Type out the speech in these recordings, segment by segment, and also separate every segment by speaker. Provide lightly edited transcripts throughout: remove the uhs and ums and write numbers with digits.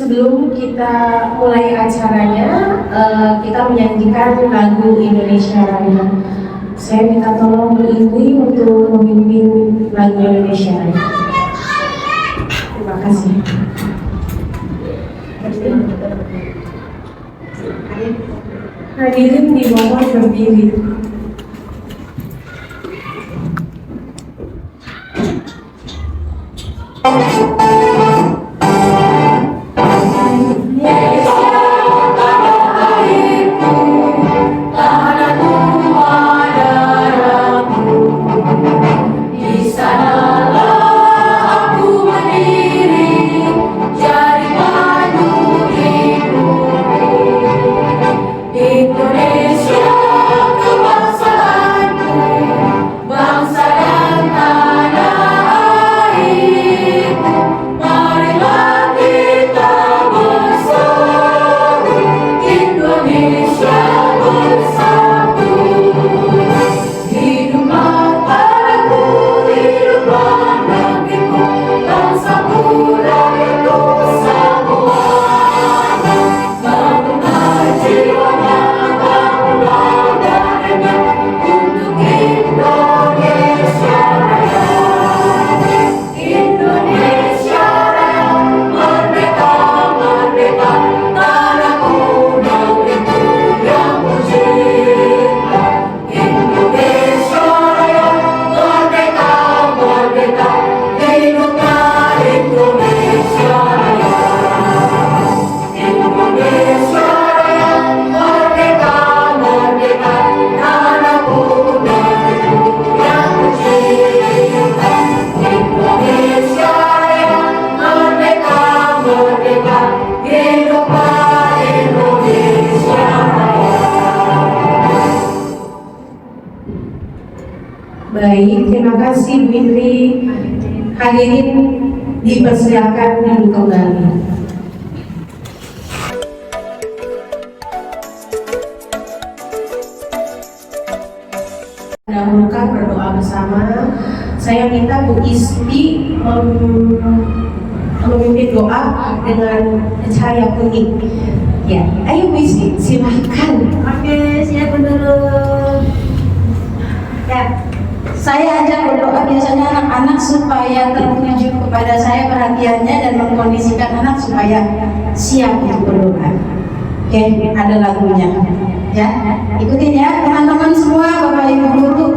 Speaker 1: Sebelum kita mulai acaranya, kita menyanyikan lagu Indonesia Raya. Saya minta tolong Bu Indri untuk memimpin lagu Indonesia Raya. Terima kasih. Hadirin dimohon berdiri. Baik, terima kasih Bu Indri. Hadirin dipersilakan duduk kembali. Dahulukan berdoa bersama. Saya minta Bu Isti memimpin doa dengan cahaya kuning. Ya, ayo Bu Isti, silahkan.
Speaker 2: Oke, siap dulu. Ya, saya ajak berdoa biasanya anak-anak supaya tertuju kepada saya perhatiannya dan mengkondisikan anak supaya siap untuk berdoa. Oke, ada lagunya. Ya, ikutin ya teman-teman semua, Bapak Ibu guru.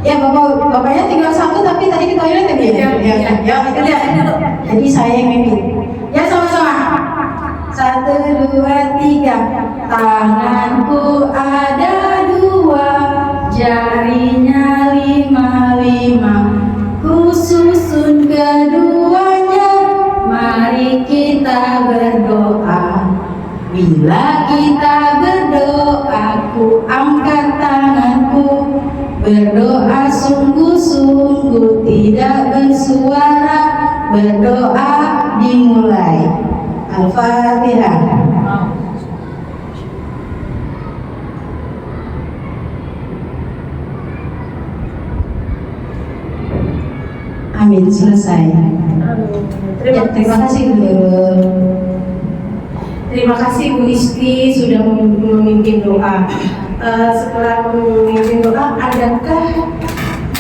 Speaker 2: Ya, bapaknya tinggal satu tapi tadi ke toilet tadi ya. Ya, itu dia. Jadi saya yang mimpin. Ya, sama-sama. 1, 2, 3. Tanganku ada 2, jarinya 5, ku susun keduanya. Mari kita berdoa. Bila kita berdoa, ku angkat tanganku. Berdoa sungguh-sungguh, tidak bersuara. Berdoa dimulai. Al-Fatihah. Amin, selesai. Terima kasih guru.
Speaker 1: Terima kasih Bu Isti sudah memimpin doa. Setelah memimpin doa, adakah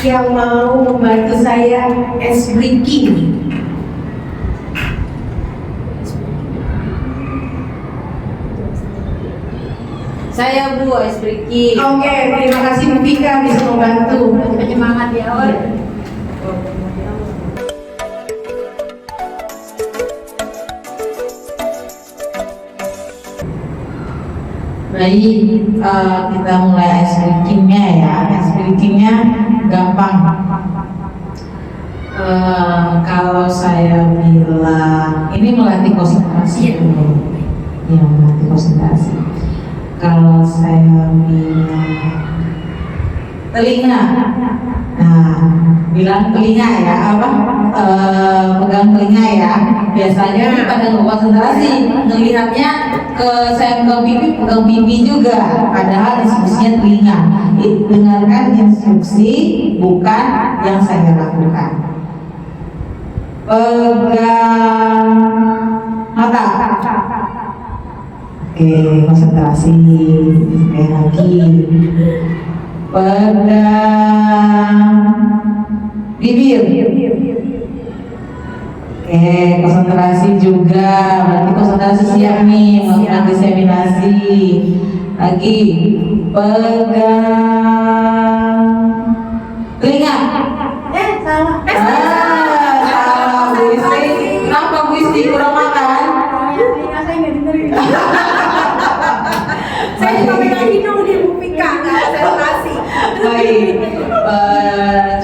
Speaker 1: yang mau membantu saya ice breaking?
Speaker 2: Saya Bu ice breaking.
Speaker 1: Oke, terima kasih Bu Vika bisa membantu.
Speaker 2: Penyemangat di awal.
Speaker 3: Baik, kita mulai ice breakingnya ya. Ice breakingnya gampang. Kalau saya bilang ini melatih konsentrasi dulu, ya melatih konsentrasi. Kalau saya bilang telinga, nah bilang telinga ya, pegang telinga ya. Biasanya pada konsentrasi melihatnya ke saya pegang pipi juga, padahal instruksinya telinga. Dengarkan instruksi, bukan yang saya lakukan. Pegang Mata. Oke, konsentrasi. Sekali lagi. Pegang bibir. Oke, konsentrasi juga. Berarti konsentrasi siap nih melakukan diseminasi. Lagi pegang telinga.
Speaker 2: Salah.
Speaker 3: Salah Bu Isti. Kenapa Bu Isti kurang makan?
Speaker 2: Telinga saya nggak dengerin. Saya cuma pegang hidung di Mufika, nggak konsentrasi.
Speaker 3: Baik,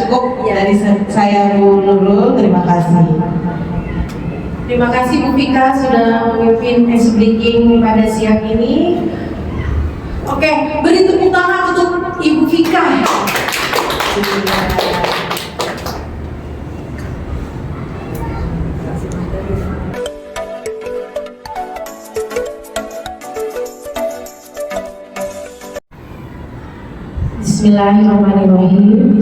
Speaker 3: cukup dari saya Bu Nurul. Terima kasih.
Speaker 1: Terima kasih Bu Vika sudah memimpin ice breaking pada siang ini. Oke, beri tepuk tangan untuk Ibu Vika. Bismillahirrahmanirrahim.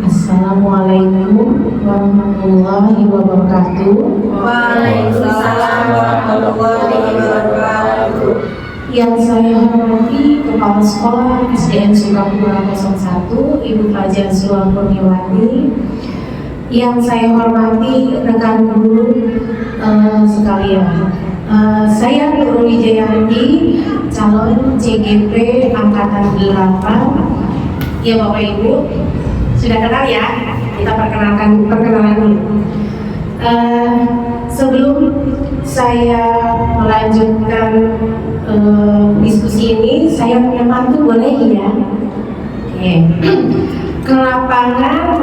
Speaker 1: Assalamualaikum warahmatullahi wabarakatuh.
Speaker 2: Waalaikumsalam warahmatullahi wabarakatuh.
Speaker 1: Yang saya hormati Kepala Sekolah SDN Sukapura 01 Ibu Fajar Sula Kurniawati. Yang saya hormati rekan guru sekalian. Saya Nurul Wijayanti, calon CGP Angkatan 8. Ya Bapak Ibu, sudah kenal ya? Kita perkenalan dulu. Sebelum saya melanjutkan diskusi ini, saya punya pantun, boleh ya? Oke. Ke lapangan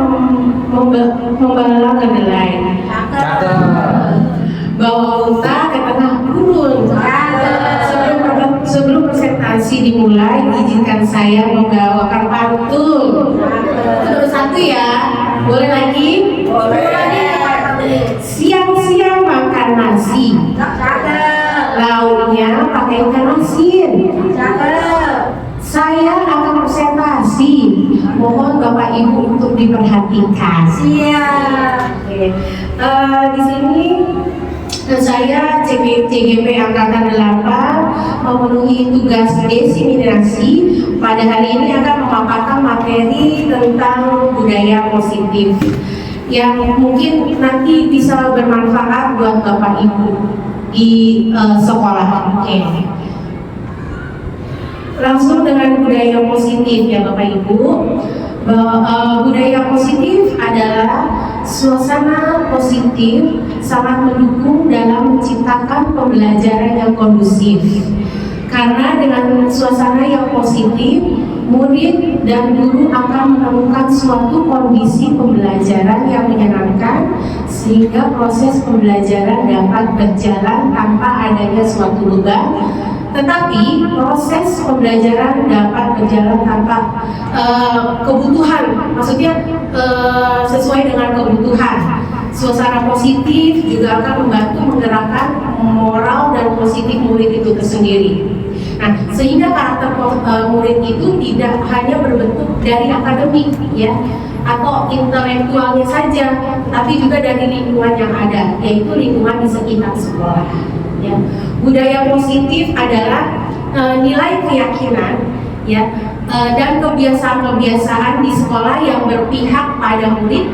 Speaker 1: membawa kedelai. Bawa unta ke tengah gurun. Sebelum presentasi dimulai, izinkan saya membawakan pantun. Terus satu ya, boleh lagi?
Speaker 2: Boleh.
Speaker 1: Siang-siang makan nasi, lauknya pakai ikan asin. Saya akan presentasi, mohon Bapak Ibu untuk diperhatikan.
Speaker 2: Siap.
Speaker 1: Oke. Di sini saya CGP Angkatan 8 memenuhi tugas diseminasi. Pada hari ini akan memaparkan materi tentang budaya positif yang mungkin nanti bisa bermanfaat buat Bapak Ibu di sekolah. Oke. Langsung dengan budaya positif ya Bapak Ibu. Budaya positif adalah suasana positif sangat mendukung dalam menciptakan pembelajaran yang kondusif. Karena dengan suasana yang positif, murid dan guru akan menemukan suatu kondisi pembelajaran yang menyenangkan sehingga proses pembelajaran dapat berjalan tanpa adanya suatu beban. Tetapi proses pembelajaran dapat berjalan tanpa kebutuhan, maksudnya sesuai dengan kebutuhan. Suasana positif juga akan membantu menggerakkan moral dan positif murid itu tersendiri. Nah, sehingga karakter murid itu tidak hanya berbentuk dari akademik ya atau intelektualnya saja, tapi juga dari lingkungan yang ada, yaitu lingkungan di sekitar sekolah. Ya. Budaya positif adalah nilai keyakinan ya dan kebiasaan-kebiasaan di sekolah yang berpihak pada murid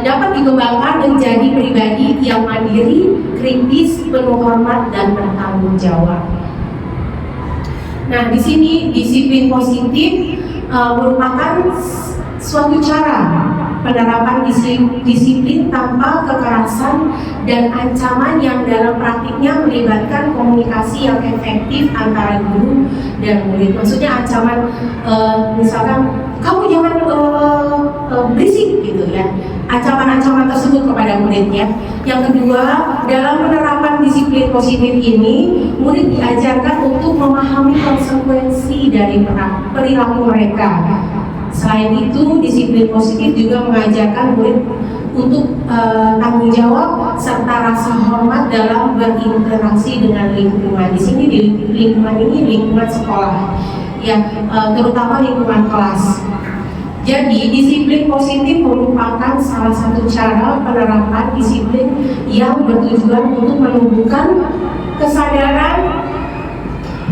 Speaker 1: dapat dikembangkan menjadi pribadi yang mandiri, kritis, penuh hormat dan bertanggung jawab. Nah, di sini disiplin positif merupakan suatu cara penerapan disiplin tanpa kekerasan dan ancaman yang dalam praktiknya melibatkan komunikasi yang efektif antara guru dan murid. Maksudnya ancaman misalkan kamu jangan berisik gitu ya. Ancaman-ancaman tersebut kepada muridnya. Yang kedua, dalam penerapan disiplin positif ini, murid diajarkan untuk memahami konsekuensi dari perilaku mereka. Selain itu, disiplin positif juga mengajarkan murid untuk tanggung jawab serta rasa hormat dalam berinteraksi dengan lingkungan. Di sini di lingkungan ini lingkungan sekolah, ya terutama lingkungan kelas. Jadi disiplin positif merupakan salah satu cara penerapan disiplin yang bertujuan untuk menumbuhkan kesadaran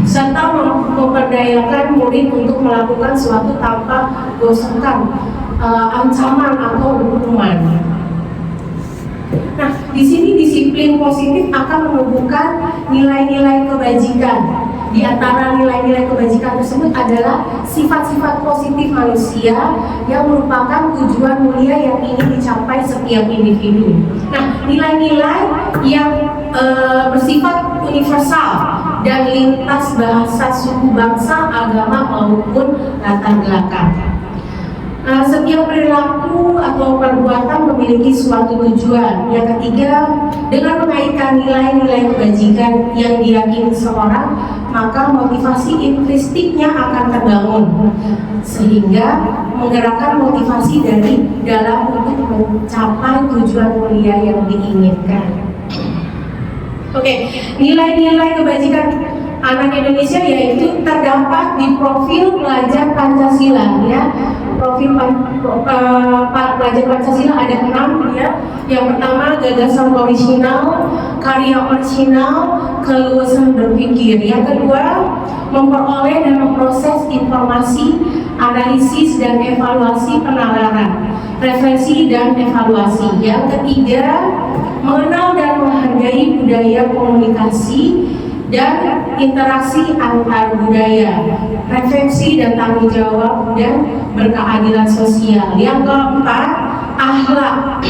Speaker 1: serta memperdayakan murid untuk melakukan suatu tanpa bosankan ancaman atau hukuman. Nah, di sini disiplin positif akan menumbuhkan nilai-nilai kebajikan. Di antara nilai-nilai kebajikan tersebut adalah sifat-sifat positif manusia yang merupakan tujuan mulia yang ingin dicapai setiap individu. Nah, nilai-nilai yang bersifat universal dan lintas bahasa, suku, bangsa, agama maupun latar belakang. Setiap perilaku atau perbuatan memiliki suatu tujuan. Yang ketiga, dengan mengaitkan nilai-nilai kebajikan yang diyakini seorang, maka motivasi intrinstiknya akan terbangun, sehingga menggerakkan motivasi dari dalam untuk mencapai tujuan mulia yang diinginkan. Oke, nilai-nilai kebajikan anak Indonesia yaitu terdapat di profil pelajar Pancasila, ya. Profil pelajar Pancasila ada 6, ya. Yang pertama, gagasan orisinal, karya orisinal, keluasan berpikir. Yang kedua, memperoleh dan memproses informasi, analisis dan evaluasi penalaran, referensi dan evaluasi. Yang ketiga, mengenal dan menghargai budaya komunikasi dan interaksi antar budaya, refleksi dan tanggung jawab dan berkeadilan sosial. Yang keempat, akhlak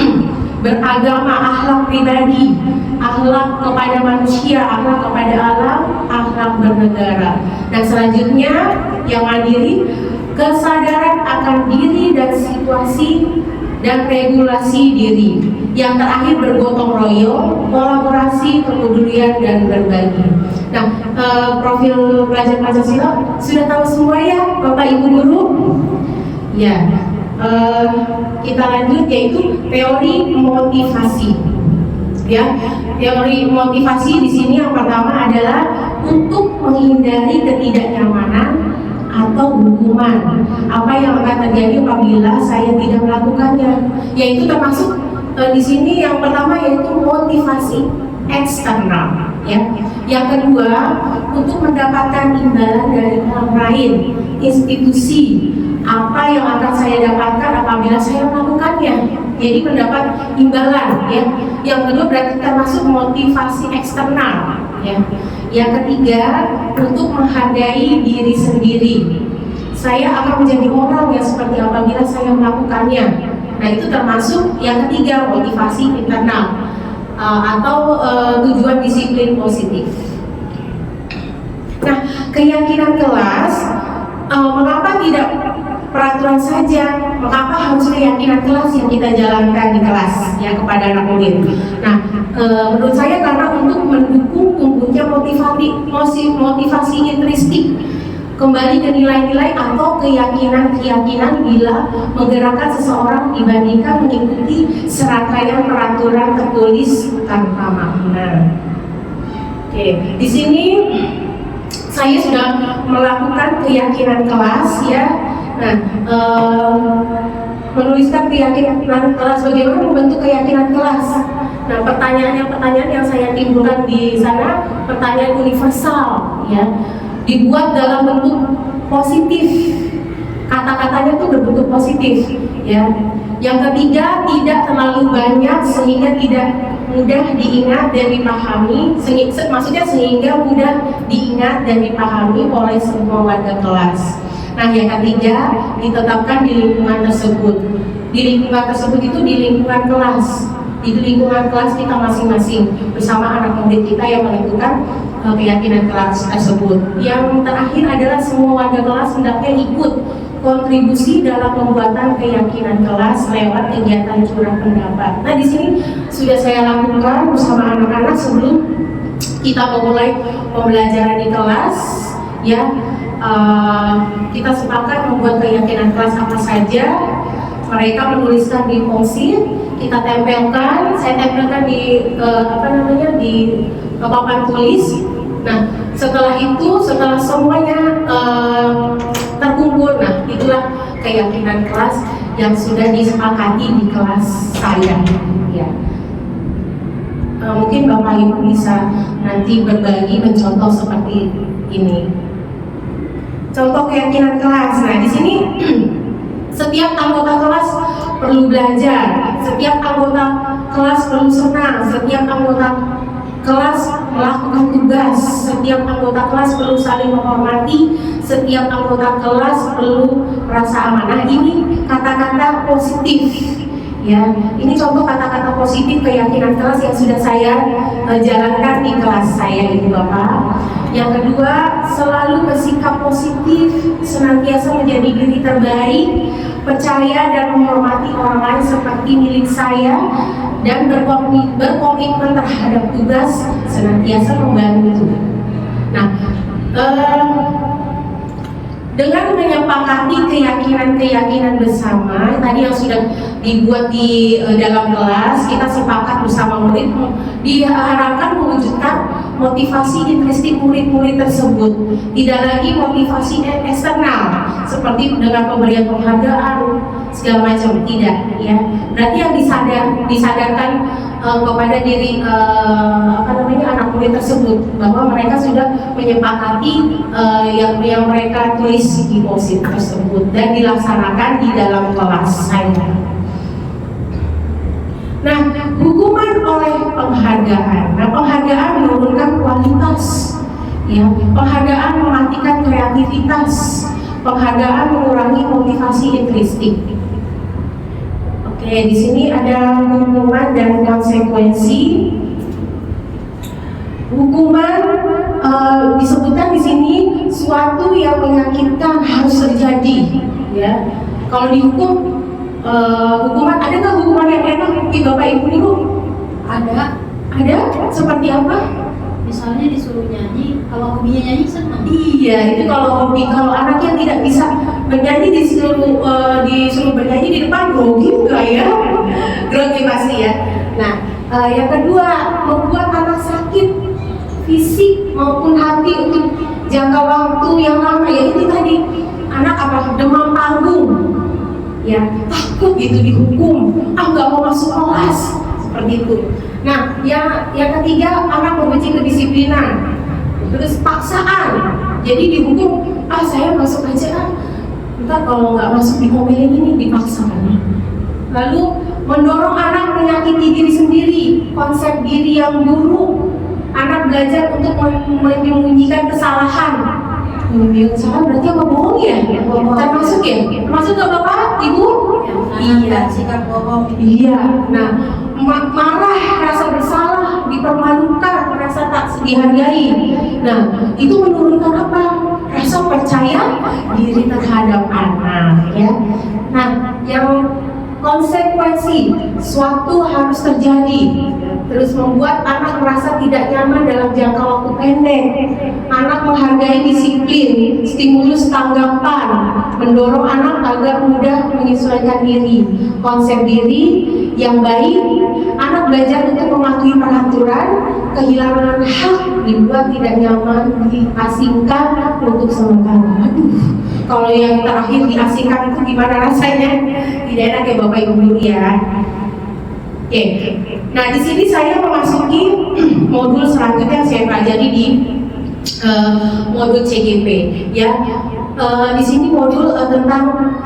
Speaker 1: beragama, akhlak pribadi, akhlak kepada manusia, akhlak kepada alam, akhlak bernegara. Dan selanjutnya yang mandiri, kesadaran akan diri dan situasi dan regulasi diri. Yang terakhir, bergotong royong, kolaborasi, kepedulian dan berbagi. Nah, profil pelajar Pancasila sudah tahu semua ya, Bapak Ibu guru? Ya, kita lanjut, yaitu teori motivasi. Ya, teori motivasi di sini yang pertama adalah untuk menghindari ketidaknyamanan atau hukuman. Apa yang akan terjadi apabila saya tidak melakukannya? Yaitu termasuk di sini yang pertama yaitu motivasi eksternal, ya. Yang kedua, untuk mendapatkan imbalan dari orang lain, institusi. Apa yang akan saya dapatkan apabila saya melakukannya? Jadi mendapat imbalan, ya. Yang kedua berarti termasuk motivasi eksternal, ya. Yang ketiga, untuk menghargai diri sendiri. Saya akan menjadi orang yang seperti apabila saya melakukannya. Nah, itu termasuk yang ketiga, motivasi internal atau tujuan disiplin positif. Nah, keyakinan kelas, mengapa tidak peraturan saja? Mengapa harus keyakinan kelas yang kita jalankan di kelas, ya, kepada anak murid? Nah, menurut saya karena untuk mendukung tumbuhnya motivasi intrinstik, kembali ke nilai-nilai atau keyakinan-keyakinan bila menggerakkan seseorang dibandingkan mengikuti serangkaian peraturan tertulis tanpa makna. Oke, di sini saya sudah melakukan keyakinan kelas, ya. Nah, menuliskan keyakinan kelas, bagaimana membentuk keyakinan kelas. Nah, pertanyaan yang saya timbulkan di sana pertanyaan universal, ya. Dibuat dalam bentuk positif, kata-katanya tuh berbentuk positif, ya. Yang ketiga, tidak terlalu banyak sehingga tidak mudah diingat dan dipahami, maksudnya sehingga mudah diingat dan dipahami oleh semua warga kelas. Nah, yang ketiga, ditetapkan di lingkungan tersebut. Di lingkungan tersebut itu di lingkungan kelas. Di lingkungan kelas kita masing-masing bersama anak murid kita yang menentukan keyakinan kelas tersebut. Yang terakhir adalah semua warga kelas hendaknya ikut kontribusi dalam pembuatan keyakinan kelas lewat kegiatan curah pendapat. Nah, di sini sudah saya lakukan bersama anak-anak sebelum kita memulai pembelajaran di kelas, ya. Kita sepakat membuat keyakinan kelas apa saja. Mereka menuliskan di post-it, kita tempelkan, saya tempelkan di di papan tulis. Nah, setelah itu, setelah semuanya terkumpul, nah itulah keyakinan kelas yang sudah disepakati di kelas saya. Ya. Mungkin Bapak Ibu bisa nanti berbagi mencontoh seperti ini. Contoh keyakinan kelas. Nah, di sini setiap anggota kelas perlu belajar, setiap anggota kelas perlu senang, setiap anggota kelas melakukan tugas, setiap anggota kelas perlu saling menghormati, setiap anggota kelas perlu merasa aman. Nah, ini kata-kata positif. Ya, ini contoh kata-kata positif keyakinan kelas yang sudah saya jalankan di kelas saya, Ibu Bapak. Yang kedua, selalu bersikap positif, senantiasa menjadi diri terbaik, percaya dan menghormati orang lain seperti milik saya, dan berkomitmen terhadap tugas, senantiasa membantu. Nah, dengan menyepakati keyakinan-keyakinan bersama tadi yang sudah dibuat di dalam kelas, kita sepakat bersama murid diharapkan mewujudkan motivasi intrinsik murid-murid tersebut, tidak lagi motivasi eksternal seperti dengan pemberian penghargaan segala macam, tidak ya. Berarti yang disadarkan kepada diri anak murid tersebut bahwa mereka sudah menyepakati yang mereka tulis di posit tersebut dan dilaksanakan di dalam kelas saya. Nah, hukuman oleh penghargaan. Nah, penghargaan menurunkan kualitas, ya. Penghargaan mematikan kreativitas. Penghargaan mengurangi motivasi intrinsik. Oke, di sini ada hukuman dan konsekuensi. Hukuman disebutkan di sini suatu yang menyakitkan harus terjadi, ya. Kalau dihukum hukuman, ada nggak hukuman yang enak di Bapak Ibu nih Bu? Ada. Seperti apa?
Speaker 2: Misalnya disuruh nyanyi, kalau hobinya nyanyi senang.
Speaker 1: Iya, itu kalau hobi. Kalau anak yang tidak bisa bernyanyi disuruh bernyanyi di depan, grogi enggak ya? Grogi pasti ya. Nah, yang kedua, membuat anak sakit fisik maupun hati untuk jangka waktu yang lama. Ya itu tadi, anak demam panggung, ya takut gitu dihukum, nggak mau masuk kelas seperti itu. Nah, yang ketiga, anak membenci kedisiplinan, terus paksaan, jadi dihukum, saya masuk aja, ntar kalau nggak masuk dikomelin, ini dipaksakan. Lalu mendorong anak menyakiti diri sendiri, konsep diri yang buruk. Anak belajar untuk menyembunyikan kesalahan. Menyembunyikan kesalahan berarti apa? Bohong ya? Termasuk ya? Termasuk nggak Bapak, Ibu? Iya.
Speaker 2: Sikap bohong.
Speaker 1: Iya. Nah, marah, rasa bersalah, dipermalukan, merasa tak dihargai. Nah, itu menurunkan apa? Rasa percaya diri terhadap anak, ya. Nah, yang konsekuensi, suatu harus terjadi, terus membuat anak merasa tidak nyaman dalam jangka waktu pendek. Anak menghargai disiplin, stimulus tanggapan, mendorong anak agar mudah menyesuaikan diri. Konsep diri yang baik, anak belajar untuk mematuhi peraturan, kehilangan hak, dibuat tidak nyaman, diasingkan untuk sementara. Kalau yang terakhir diasingkan itu gimana rasanya? Tidak enak ya Bapak Ibu dulu ya. Oke. Nah, di sini saya memasuki modul selanjutnya yang saya pelajari di modul CGP, ya. Di sini modul tentang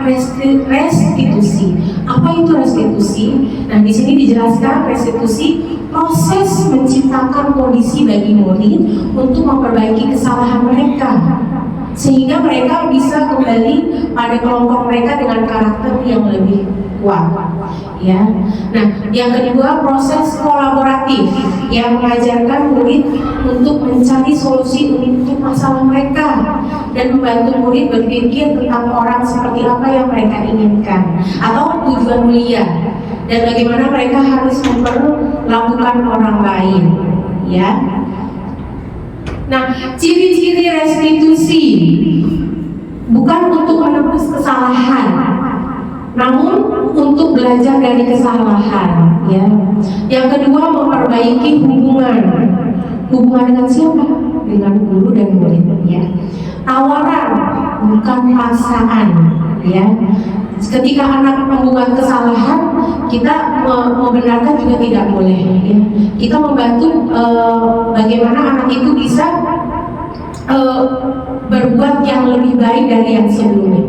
Speaker 1: restitusi. Apa itu restitusi? Nah, di sini dijelaskan restitusi proses menciptakan kondisi bagi murid untuk memperbaiki kesalahan mereka, sehingga mereka bisa kembali pada kelompok mereka dengan karakter yang lebih kuat, ya. Nah, yang kedua, proses kolaboratif yang mengajarkan murid untuk mencari solusi untuk masalah mereka dan membantu murid berpikir tentang orang seperti apa yang mereka inginkan atau tujuan mulia dan bagaimana mereka harus memperlakukan orang lain, ya. Nah, ciri-ciri restitusi bukan untuk menebus kesalahan, namun untuk belajar dari kesalahan, ya. Yang kedua, memperbaiki hubungan dengan siapa? Dengan guru dan murid, ya. Tawaran bukan paksaan, ya. Ketika anak membuat kesalahan, kita membenarkan juga tidak boleh, ya. Kita membantu bagaimana anak itu bisa berbuat yang lebih baik dari yang sebelumnya.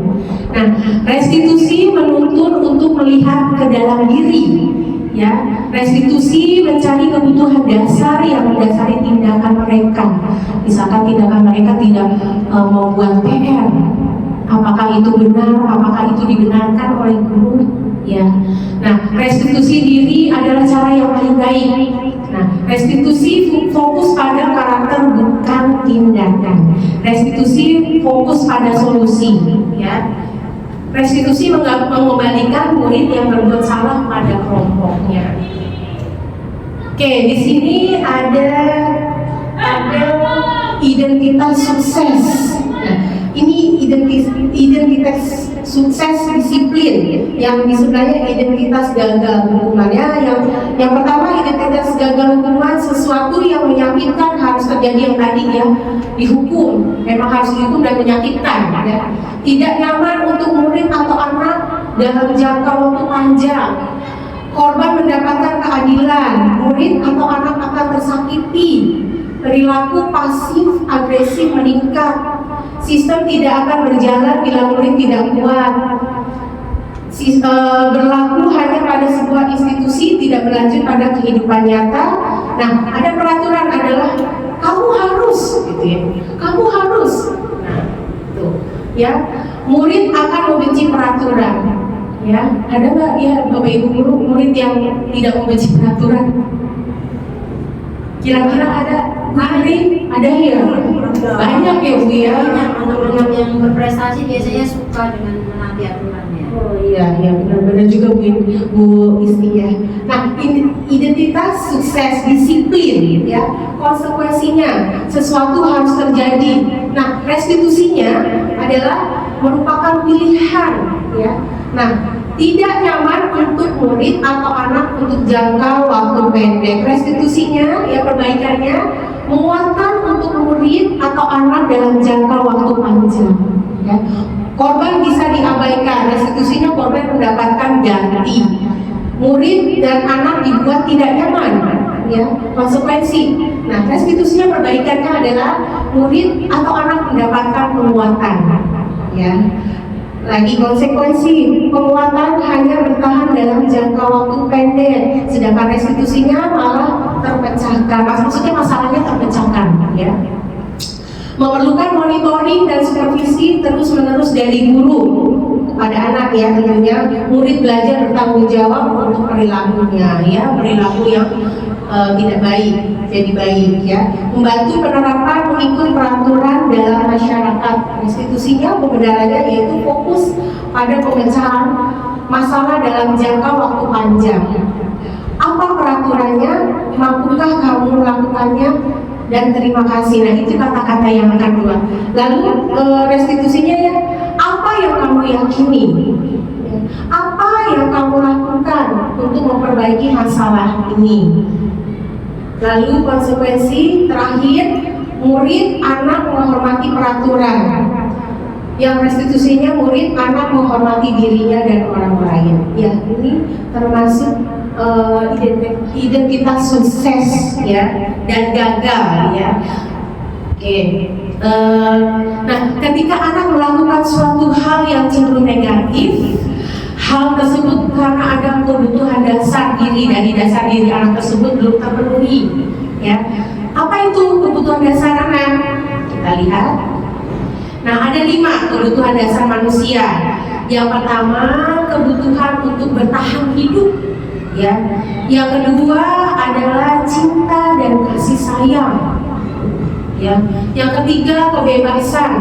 Speaker 1: Nah, restitusi menuntun untuk melihat ke dalam diri, ya. Restitusi mencari kebutuhan dasar yang mendasari tindakan mereka. Misalkan tindakan mereka tidak membuat PR, apakah itu benar, apakah itu dibenarkan oleh guru, ya. Nah, restitusi diri adalah cara yang paling baik. Nah, restitusi fokus pada karakter bukan tindakan. Restitusi fokus pada solusi, ya. Restitusi mengembalikan murid yang berbuat salah pada kelompoknya. Oke, di sini ada identitas sukses. Nah, ini identitas sukses disiplin. Yang di sebelahnya identitas gagal hukumannya. Yang pertama, identitas gagal hukuman, sesuatu yang menyakitkan harus terjadi yang tadi, ya, dihukum. Memang harus dihukum dan menyakitkan, ya. Tidak nyaman untuk murid atau anak dalam jangka waktu panjang. Korban mendapatkan keadilan, murid atau anak akan tersakiti. Perilaku pasif agresif meningkat. Sistem tidak akan berjalan bila murid tidak kuat. Berlaku hanya pada sebuah institusi, tidak berlanjut pada kehidupan nyata. Nah, ada peraturan adalah kamu harus, gitu ya. Kamu harus. Nah, tuh, ya. Murid akan membenci peraturan. Ya, ada nggak ya Bapak Ibu guru murid yang tidak membenci peraturan? Kira-kira ada? Ada ya? Banyak ya Bu ya.
Speaker 2: Anak-anak yang berprestasi biasanya suka dengan menaati aturannya.
Speaker 1: Oh iya, benar-benar juga Bu Isti ya. Nah, identitas sukses disiplin, ya. Konsekuensinya sesuatu harus terjadi. Nah, restitusinya adalah merupakan pilihan, ya. Nah, tidak nyaman untuk murid atau anak untuk jangka waktu pendek. Restitusinya, ya, perbaikannya, menguatkan untuk murid atau anak dalam jangka waktu panjang, ya. Korban bisa diabaikan, restitusinya korban mendapatkan ganti. Murid dan anak dibuat tidak nyaman, ya, konsekuensi. Nah, restitusinya perbaikannya adalah murid atau anak mendapatkan penguatan, ya. Lagi konsekuensi, penguatan hanya bertahan dalam jangka waktu pendek, sedangkan restitusinya malah terpecahkan. Maksudnya masalahnya terpecahkan, ya. Memerlukan monitoring dan supervisi terus-menerus dari guru kepada anak, ya, tentunya. Murid belajar bertanggung jawab untuk perilakunya, ya, perilaku yang tidak baik jadi baik, ya. Membantu penerapan mengikut peraturan dalam masyarakat. Restitusinya pembenarannya yaitu fokus pada pemecahan masalah dalam jangka waktu panjang. Apa peraturannya? Mampukah kamu melakukannya? Dan terima kasih. Nah, itu kata-kata yang akan keluar. Lalu restitusinya, ya, apa yang kamu yakini? Apa yang kamu lakukan untuk memperbaiki masalah ini? Lalu konsekuensi terakhir, murid anak menghormati peraturan. Yang restitusinya murid anak menghormati dirinya dan orang lain. Ya, ini termasuk identitas sukses, ya, dan gagal, ya. Oke. Nah, ketika anak melakukan suatu hal yang cenderung negatif, hal tersebut karena ada kebutuhan dasar diri, dari dasar diri anak tersebut belum terpenuhi, ya. Apa itu kebutuhan dasar anak? Kita lihat. Nah, ada 5 kebutuhan dasar manusia. Yang pertama, kebutuhan untuk bertahan hidup, ya. Yang kedua adalah cinta dan kasih sayang, ya. Yang ketiga, kebebasan.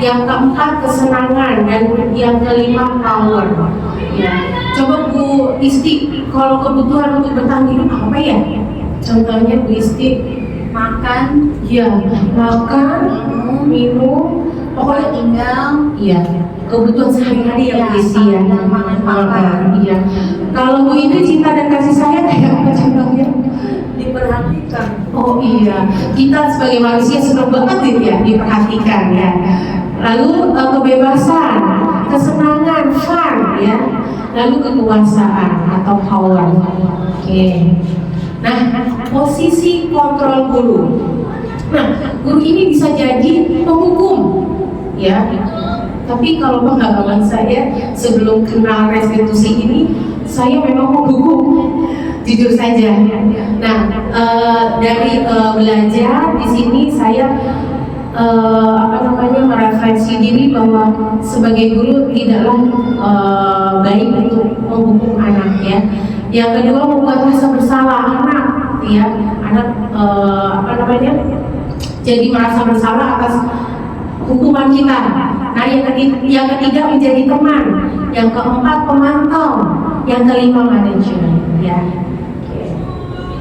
Speaker 1: Yang keempat, kesenangan. Dan yang kelima, power, ya. Coba Bu Isti, kalau kebutuhan untuk bertahan hidup apa ya? Contohnya Bu Isti,
Speaker 2: Makan,
Speaker 1: ya, makan, minum, pokoknya
Speaker 2: tinggal,
Speaker 1: iya, kebutuhan sehari-hari yang
Speaker 2: Ya,
Speaker 1: berisi, ya.
Speaker 2: makan.
Speaker 1: Iya. Kalau Bu ini cinta dan kasih sayang kayak apa contohnya?
Speaker 2: diperhatikan.
Speaker 1: Oh iya, kita sebagai manusia senang banget itu, ya, diperhatikan, ya. Lalu kebebasan. kesenangan, fun ya. Lalu kekuasaan atau power. Oke. Nah, posisi kontrol guru. Nah, guru ini bisa jadi penghukum, ya. Tapi kalau pengalaman saya sebelum kenal restitusi ini, saya memang penghukum, jujur saja. Nah, dari belajar di sini saya mereferensi diri bahwa sebagai guru tidaklah baik untuk menghukum anak ya. Yang kedua, membuat rasa bersalah anak ya, anak jadi merasa bersalah atas hukuman kita. Nah, yang ketiga menjadi teman, yang keempat pemantau, yang kelima manajemen ya.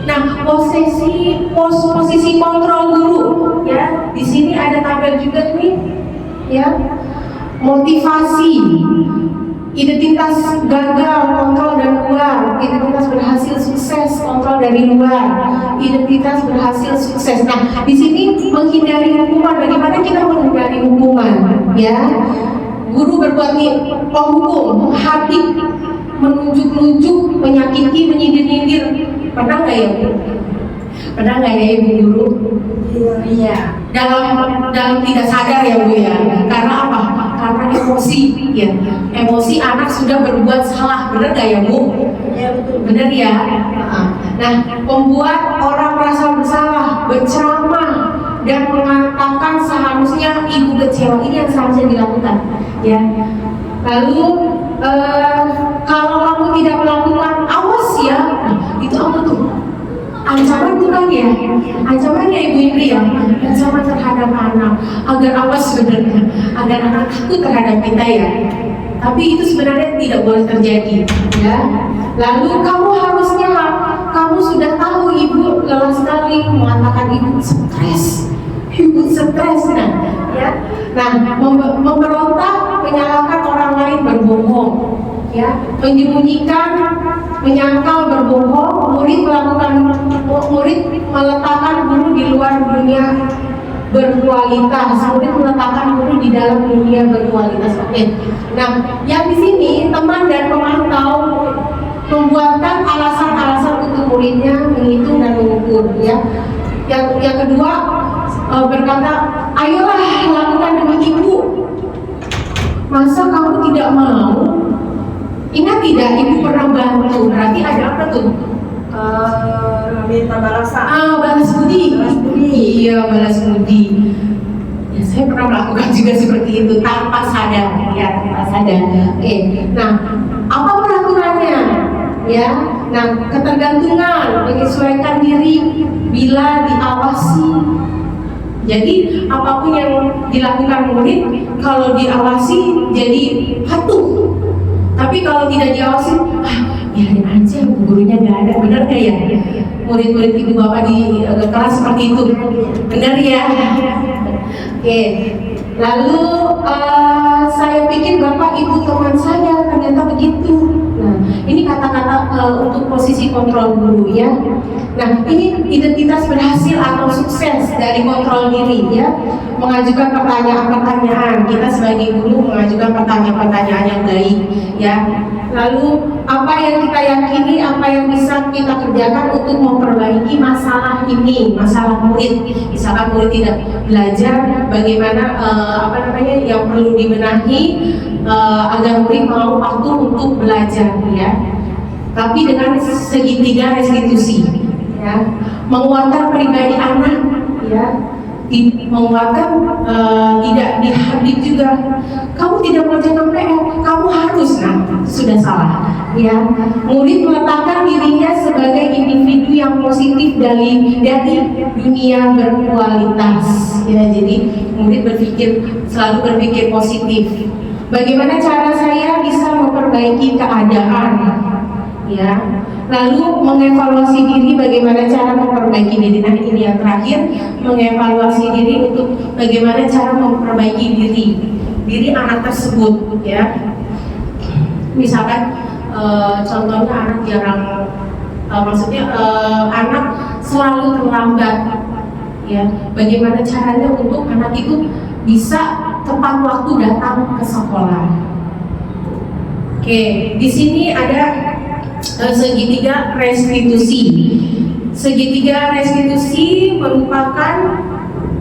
Speaker 1: Nah, posisi kontrol guru ya. Di sini ada tabel juga nih ya. Motivasi, identitas gagal, kontrol dan luar, identitas berhasil sukses, kontrol dari luar, identitas berhasil sukses. Nah, di sini menghindari hukuman. Bagaimana kita menghindari hukuman ya? Guru berbuat penghukum, menghadik, menunjuk-nunjuk, menyakiti, menyindir-nyindir. Pernah nggak ya Bu? Pernah nggak ya Ibu Guru? Iya. Dalam tidak sadar ya Bu ya. Karena apa? Karena emosi ya. Emosi anak sudah berbuat salah. Benar nggak ya Bu? Iya betul. Benar ya. Nah, membuat orang merasa bersalah, berceramah dan mengatakan seharusnya ibu kecewa. Ini yang seharusnya dilakukan ya. Lalu kalau kamu tidak melakukan, awas ya. Nah, itu apa tuh? Ancaman bukan ya? Ancamannya Ibu Indri ya? Ancaman terhadap anak. Agar apa sebenarnya? Agar anak takut terhadap kita ya. Tapi itu sebenarnya tidak boleh terjadi ya. Lalu kamu sudah tahu ibu lelah sekali, mengatakan ibu stres. Ibu stres ya. Nah, memberontak, menyalahkan orang lain, berbohong ya, menyembunyikan, menyangkal, berbohong. Murid meletakkan guru di luar dunia berkualitas, murid meletakkan guru di dalam dunia berkualitas. Oke. Nah, yang di sini teman dan pemantau membuatkan alasan-alasan untuk muridnya menghitung dan mengukur ya. Yang kedua berkata, ayolah lakukan demi ibu. Masa kamu tidak mau? Ingat tidak, ibu pernah bantu. Berarti ada apa tuh?
Speaker 2: Minta balasan.
Speaker 1: Balas budi. Iya, balas budi. Ya, saya pernah melakukan juga seperti itu tanpa sadar, ya, tanpa sadar. Oke. Nah, apa peraturannya? Ya, nah, ketergantungan, menyesuaikan diri bila diawasi. Jadi apapun yang dilakukan murid, kalau diawasi jadi patuh. Tapi kalau tidak diawasi, biarin aja, gurunya nggak ada. Benar nggak ya? Murid-murid ibu bapak di kelas seperti itu, benar ya? Oke. Lalu saya pikir bapak ibu teman saya ternyata begitu. Nah, ini kata-kata untuk posisi kontrol guru ya. Nah, ini identitas berhasil atau sukses dari kontrol diri ya. Mengajukan pertanyaan-pertanyaan. Kita sebagai guru mengajukan pertanyaan-pertanyaan yang baik ya. Lalu apa yang kita yakini, apa yang bisa kita kerjakan untuk memperbaiki masalah ini, masalah murid. Misalkan murid tidak belajar, bagaimana yang perlu dibenahi agar murid mau patuh untuk belajar ya. Tapi dengan segitiga restitusi ya, menguatkan pribadi anak ya, menguatkan tidak dihadik juga. Kamu tidak mengerjakan PR, kamu harus, nah sudah salah ya. Murid meletakkan dirinya sebagai individu yang positif dari dunia berkualitas ya. Jadi murid selalu berpikir positif. Bagaimana cara saya bisa memperbaiki keadaan ya. Lalu mengevaluasi diri, bagaimana cara memperbaiki diri. Nah, ini yang terakhir, mengevaluasi diri untuk bagaimana cara memperbaiki diri anak tersebut ya. Misalkan contohnya anak jarang anak selalu terlambat ya. Bagaimana caranya untuk anak itu bisa tepat waktu datang ke sekolah Oke, di sini ada segitiga restitusi. Segitiga restitusi merupakan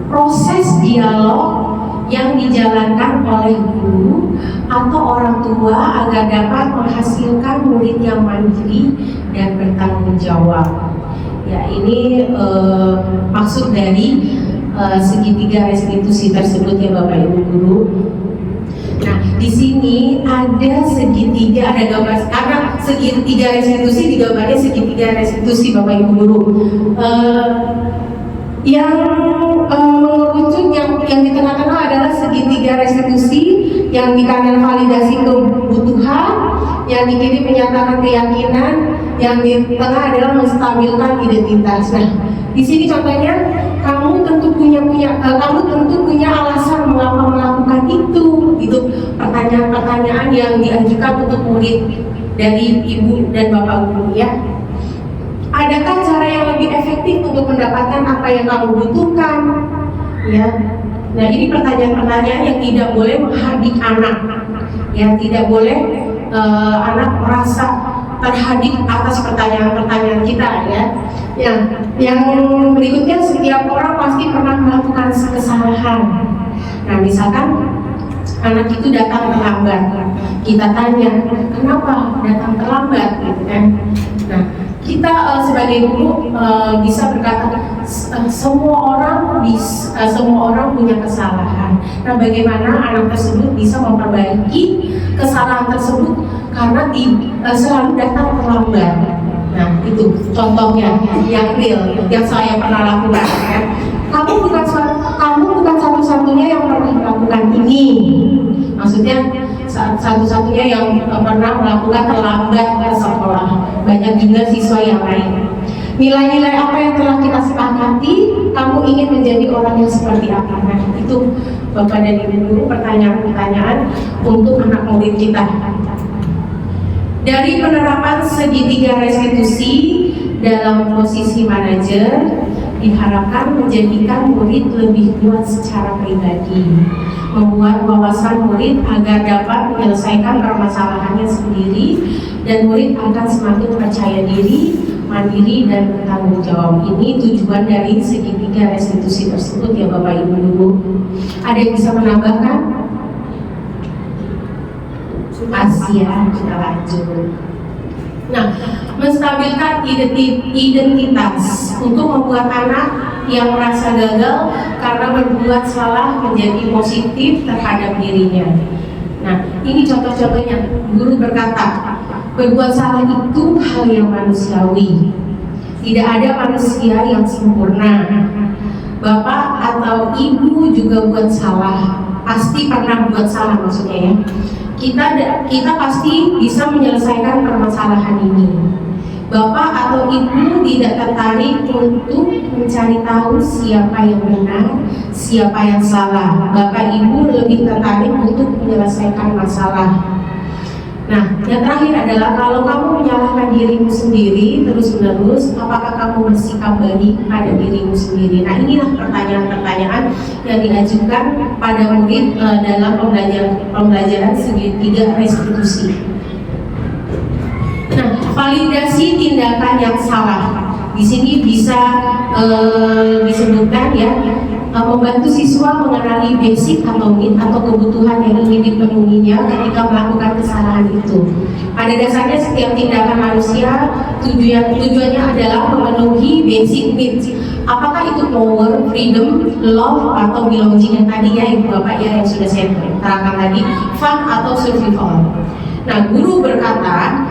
Speaker 1: proses dialog yang dijalankan oleh guru atau orang tua agar dapat menghasilkan murid yang mandiri dan bertanggung jawab. Ya, ini maksud dari segitiga restitusi tersebut ya Bapak Ibu guru. Nah, di sini ada segitiga, ada gambar karena segitiga restitusi digambarnya segitiga restitusi Bapak Ibu guru. Yang mengerucut yang di tengah-tengah adalah segitiga restitusi, yang di kanan validasi kebutuhan, yang di kiri menyatakan keyakinan, yang di tengah adalah menstabilkan identitas. Nah, di sini contohnya kamu tentu punya alasan mengapa melakukan itu. Itu pertanyaan-pertanyaan yang diajukan untuk murid dari ibu dan bapak guru ya. Adakah cara yang lebih efektif untuk mendapatkan apa yang kamu butuhkan? Ya. Nah, ini pertanyaan-pertanyaan yang tidak boleh menghardik anak. Ya, tidak boleh anak merasa terhadik atas pertanyaan-pertanyaan kita ya. Yang berikutnya, setiap orang pasti pernah melakukan kesalahan. Nah, misalkan anak itu datang terlambat, kita tanya kenapa datang terlambat, gitu kan? Nah, kita sebagai guru bisa berkata semua orang punya kesalahan. Nah, bagaimana anak tersebut bisa memperbaiki kesalahan tersebut karena selalu datang terlambat. Nah, itu contohnya yang real yang saya pernah lakukan ya. Kamu bukan satu-satunya yang pernah melakukan ini. Maksudnya satu-satunya yang pernah melakukan terlambat ke sekolah. Banyak juga siswa yang lain. Nilai-nilai apa yang telah kita sepakati, kamu ingin menjadi orang yang seperti apa? Nah, itu Bapak dan Ibu guru pertanyaan-pertanyaan untuk anak murid kita. Dari penerapan segitiga restitusi dalam posisi manajer, diharapkan menjadikan murid lebih kuat secara pribadi, membuat wawasan murid agar dapat menyelesaikan permasalahannya sendiri, dan murid akan semakin percaya diri, mandiri, dan bertanggung jawab. Ini tujuan dari segitiga restitusi tersebut ya Bapak Ibu guru. Ada yang bisa menambahkan? Asia, kita lanjut. Nah, menstabilkan identitas untuk membuat anak yang merasa gagal karena berbuat salah menjadi positif terhadap dirinya. Nah, ini contoh-contohnya. Guru berkata, berbuat salah itu hal yang manusiawi. Tidak ada manusia yang sempurna. Bapak atau ibu juga buat salah. Pasti pernah buat salah maksudnya ya. Kita pasti bisa menyelesaikan permasalahan ini. Bapak atau ibu tidak tertarik untuk mencari tahu siapa yang benar, siapa yang salah. Bapak ibu lebih tertarik untuk menyelesaikan masalah. Nah, yang terakhir adalah kalau kamu menyalahkan dirimu sendiri terus-menerus, apakah kamu bersikap baik pada dirimu sendiri? Nah, inilah pertanyaan-pertanyaan yang diajukan pada murid dalam pembelajaran segitiga restitusi. Nah, validasi tindakan yang salah. Di sini bisa disebutkan ya, membantu siswa mengenali basic atau need atau kebutuhan yang ingin dipenuhinya ketika melakukan kesalahan itu. Pada dasarnya setiap tindakan manusia tujuannya adalah memenuhi basic needs. Apakah itu power, freedom, love, atau belonging yang tadi ya Ibu Bapak ya yang sudah saya terangkan tadi, fun atau survival. Nah, guru berkata,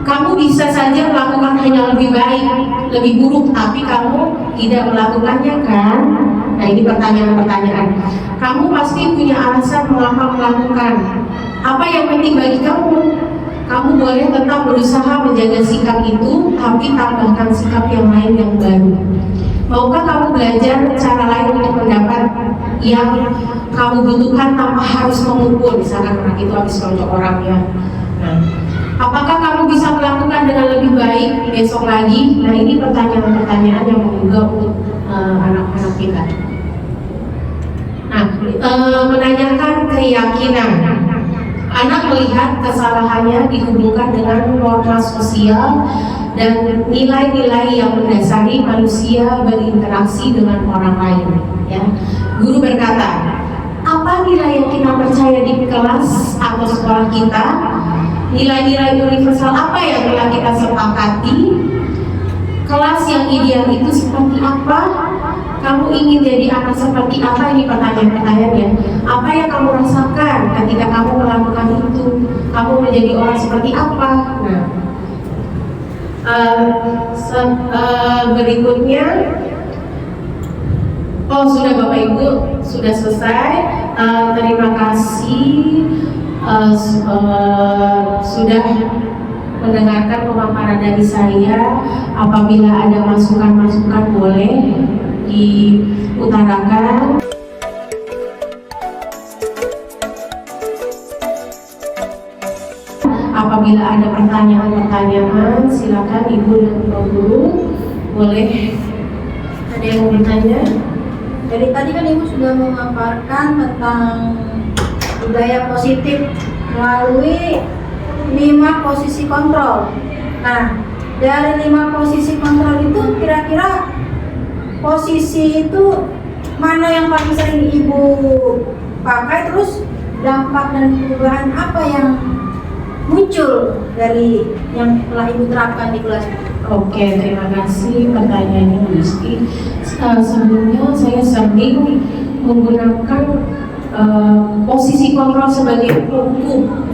Speaker 1: kamu bisa saja melakukan hanya lebih baik, lebih buruk, tapi kamu tidak melakukannya kan? Nah, ini pertanyaan-pertanyaan. Kamu pasti punya alasan mengapa melakukan. Apa yang penting bagi kamu? Kamu boleh tetap berusaha menjaga sikap itu, tapi tambahkan sikap yang lain yang baru. Maukah kamu belajar cara lain untuk mendapat yang kamu butuhkan tanpa harus memukul? Misalkan anak itu habis nonjok orang ya. Nah, apakah kamu bisa melakukan dengan lebih baik besok lagi? Nah, ini pertanyaan-pertanyaan yang menggugah untuk anak-anak kita. Nah, menanyakan keyakinan. Anak melihat kesalahannya dihubungkan dengan norma sosial dan nilai-nilai yang mendasari manusia berinteraksi dengan orang lain. Ya. Guru berkata, apa nilai yang kita percaya di kelas atau sekolah kita? Nilai-nilai universal apa yang telah kita sepakati? Kelas yang ideal itu seperti apa? Kamu ingin jadi anak seperti apa? Ini pertanyaan-pertanyaannya. Apa yang kamu rasakan ketika kamu melakukan itu? Kamu menjadi orang seperti apa? Berikutnya, oh sudah Bapak Ibu, sudah selesai. Terima kasih sudah mendengarkan pemaparan dari saya. Apabila ada masukan-masukan boleh diutarakan. Apabila ada pertanyaan-pertanyaan, silakan Ibu dan Bapak Guru boleh. Ada yang mau bertanya?
Speaker 2: Dari tadi kan Ibu sudah memaparkan tentang budaya positif melalui 5 posisi kontrol. Nah, dari 5 posisi kontrol itu kira-kira posisi itu mana yang paling sering Ibu pakai, terus dampak dan perubahan apa yang muncul dari yang telah Ibu terapkan di kelas?
Speaker 1: Oke, terima kasih pertanyaannya Bu Isti. Sebelumnya saya sering menggunakan posisi kontrol sebagai penghukum.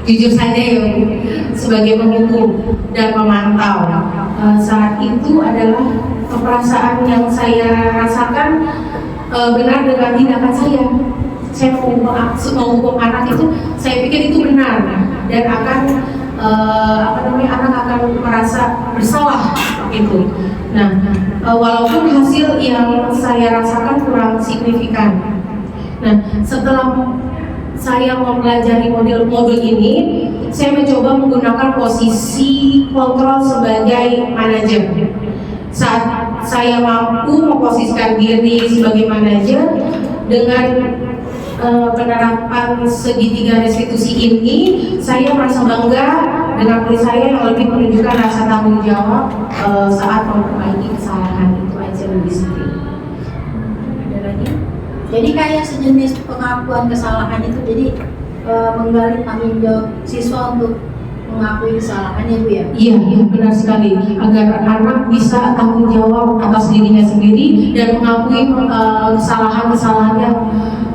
Speaker 1: Jujur saja ya Bu, sebagai penghukum dan memantau. Saat itu adalah perasaan yang saya rasakan benar dengan tindakan saya. Saya menghukum anak itu, saya pikir itu benar dan akan anak akan merasa bersalah gitu. Nah, walaupun hasil yang saya rasakan kurang signifikan. Nah, setelah saya mempelajari modul ini, saya mencoba menggunakan posisi kontrol sebagai manajer. Saat saya mampu memposisikan diri sebagai manajer dengan penerapan segitiga restitusi ini, saya merasa bangga dengan diri saya yang lebih menunjukkan rasa tanggung jawab saat memperbaiki kesalahan. Itu aja Bu Isti. Ada lagi?
Speaker 2: Jadi kayak sejenis pengakuan kesalahan itu, jadi menggali tanggung jawab siswa untuk mengakui kesalahannya Bu ya?
Speaker 1: Iya, benar sekali. Agar anak bisa tanggung jawab atas dirinya sendiri dan mengakui kesalahan-kesalahan yang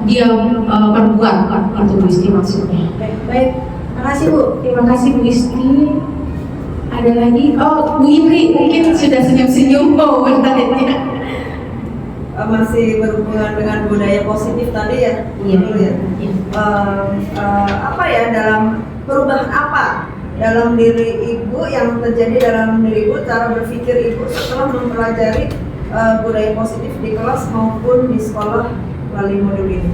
Speaker 1: dia perbuat. Itu Bu Isti maksudnya.
Speaker 2: Baik. Terima kasih Bu.
Speaker 1: Terima kasih Bu Isti. Ada lagi? Oh, Bu Indri mungkin sudah senyum-senyum mau bertanya.
Speaker 4: Masih berhubungan dengan budaya positif tadi ya?
Speaker 1: Iya.
Speaker 4: Ya. Apa ya, dalam perubahan apa dalam diri Ibu yang terjadi dalam diri Ibu, cara berpikir Ibu setelah mempelajari budaya positif di kelas maupun di sekolah melalui modul ini?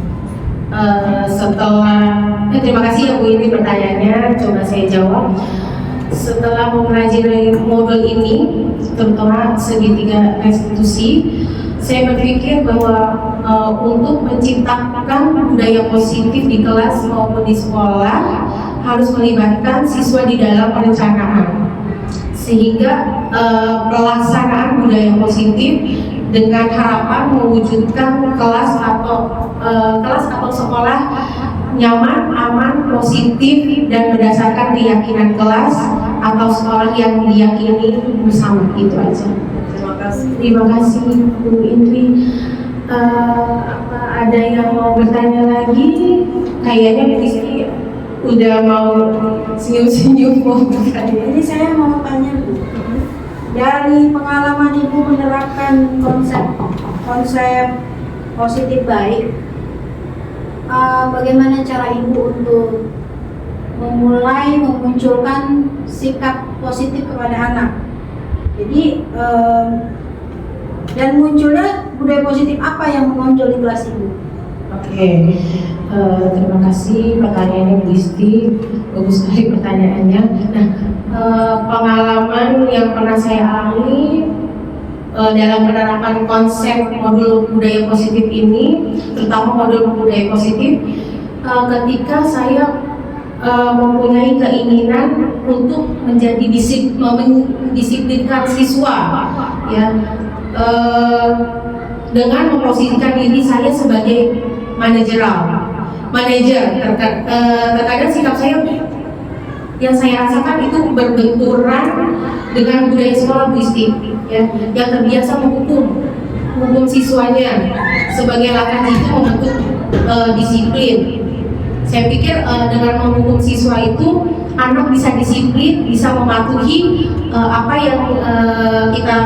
Speaker 1: Terima kasih ya Bu Indri pertanyaannya, coba saya jawab. Setelah mempelajari modul ini, terutama segitiga restitusi, saya berpikir bahwa untuk menciptakan budaya positif di kelas maupun di sekolah harus melibatkan siswa di dalam perencanaan, sehingga pelaksanaan budaya positif dengan harapan mewujudkan kelas atau sekolah nyaman, aman, positif dan berdasarkan keyakinan kelas atau sekolah yang diyakini bersama. Itu aja. Terima kasih Bu Indri. Ada yang mau bertanya lagi? Kayaknya Bu Isti udah mau senyum-senyum mau bertanya.
Speaker 2: Jadi saya mau tanya Bu, dari pengalaman Ibu menerapkan konsep positif baik, bagaimana cara Ibu untuk memulai memunculkan sikap positif kepada anak? Jadi dan munculnya budaya positif apa yang menonjol di kelas Ibu?
Speaker 1: Oke, terima kasih pertanyaannya Bu Isti, bagus sekali pertanyaannya. Nah, pengalaman yang pernah saya alami dalam penerapan konsep modul budaya positif ini, terutama modul budaya positif, ketika saya mempunyai keinginan untuk menjadi mendisiplinkan siswa, ya, dengan memposisikan diri saya sebagai manajer. Terkadang sikap saya yang saya rasakan itu berbenturan dengan budaya sekolah Bu Isti, ya, yang terbiasa menghukum siswanya sebagai langkah itu membentuk disiplin. Saya pikir dengan menghukum siswa itu anak bisa disiplin, bisa mematuhi apa yang kita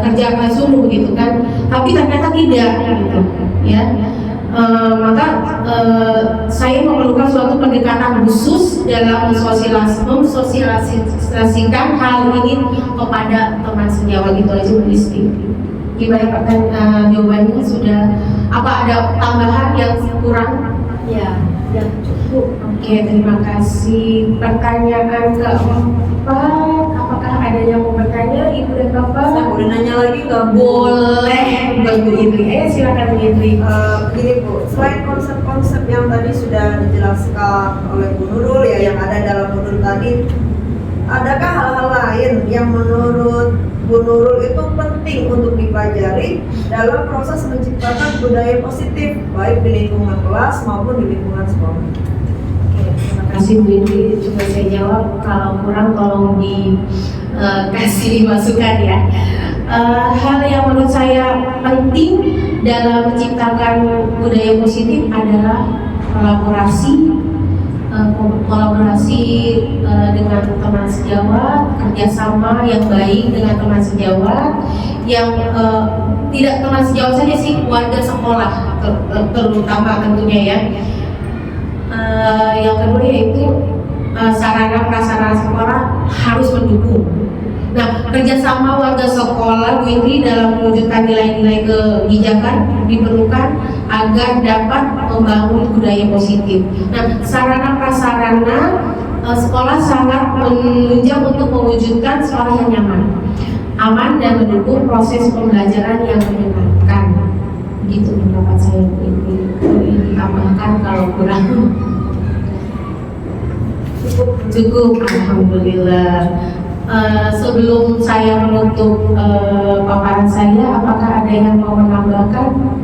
Speaker 1: kerjakan suruh gitu kan. Tapi ternyata tidak gitu, ya. Maka saya memerlukan suatu pendekatan khusus dalam mensosialisasikan hal ini kepada teman sejawat. Itu aja Bu Isti. Gimana jawabannya sudah? Apa ada tambahan yang kurang?
Speaker 2: Ya, cukup.
Speaker 1: Oke, terima kasih. Pertanyaan keempat, apakah ada yang mau bertanya, Ibu dan Bapak?
Speaker 4: Saya boleh nanya lagi nggak Bu?
Speaker 1: Boleh, Bu Indri. Silakan Bu Indri.
Speaker 4: Begini Bu, selain konsep-konsep yang tadi sudah dijelaskan oleh Bu Nurul ya, yang ada dalam Bu Nurul tadi, adakah hal-hal lain yang menurut Bu Nurul itu penting untuk dipelajari dalam proses menciptakan budaya positif baik di lingkungan kelas maupun di lingkungan sekolah?
Speaker 1: Terima kasih Bu Indri. Coba saya jawab, kalau kurang tolong dikasih masukan ya. Hal yang menurut saya penting dalam menciptakan budaya positif adalah kolaborasi dengan teman sejawat, kerjasama yang baik dengan teman sejawat, yang tidak teman sejawat saja sih, warga sekolah terutama tentunya ya. Yang kedua yaitu sarana prasarana sekolah harus mendukung. Nah, kerjasama warga sekolah Bu Indri dalam mewujudkan nilai-nilai kebijakan diperlukan agar dapat membangun budaya positif. Nah, sarana prasarana sekolah sangat menunjang untuk mewujudkan sekolah yang nyaman, aman dan mendukung proses pembelajaran yang menyenangkan. Begitu pendapat saya Bu Indri. Boleh ditambahkan kalau kurang. Cukup, alhamdulillah. Sebelum saya menutup paparan saya, apakah ada yang mau menambahkan?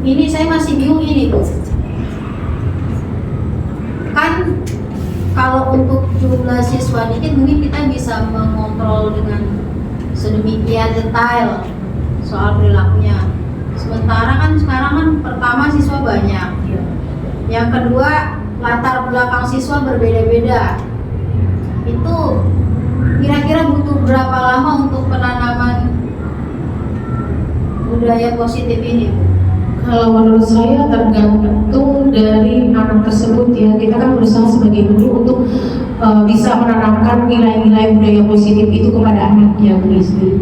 Speaker 2: Ini saya masih bingung ini Bu. Kan kalau untuk jumlah siswa dikit mungkin kita bisa mengontrol dengan sedemikian detail soal perilakunya. Sementara kan sekarang kan pertama siswa banyak, yang kedua latar belakang siswa berbeda-beda. Itu kira-kira butuh berapa lama untuk penanaman budaya positif ini?
Speaker 1: Kalau menurut saya tergantung dari anak tersebut ya. Kita kan berusaha sebagai guru untuk bisa menanamkan nilai-nilai budaya positif itu kepada anaknya Bu Isti.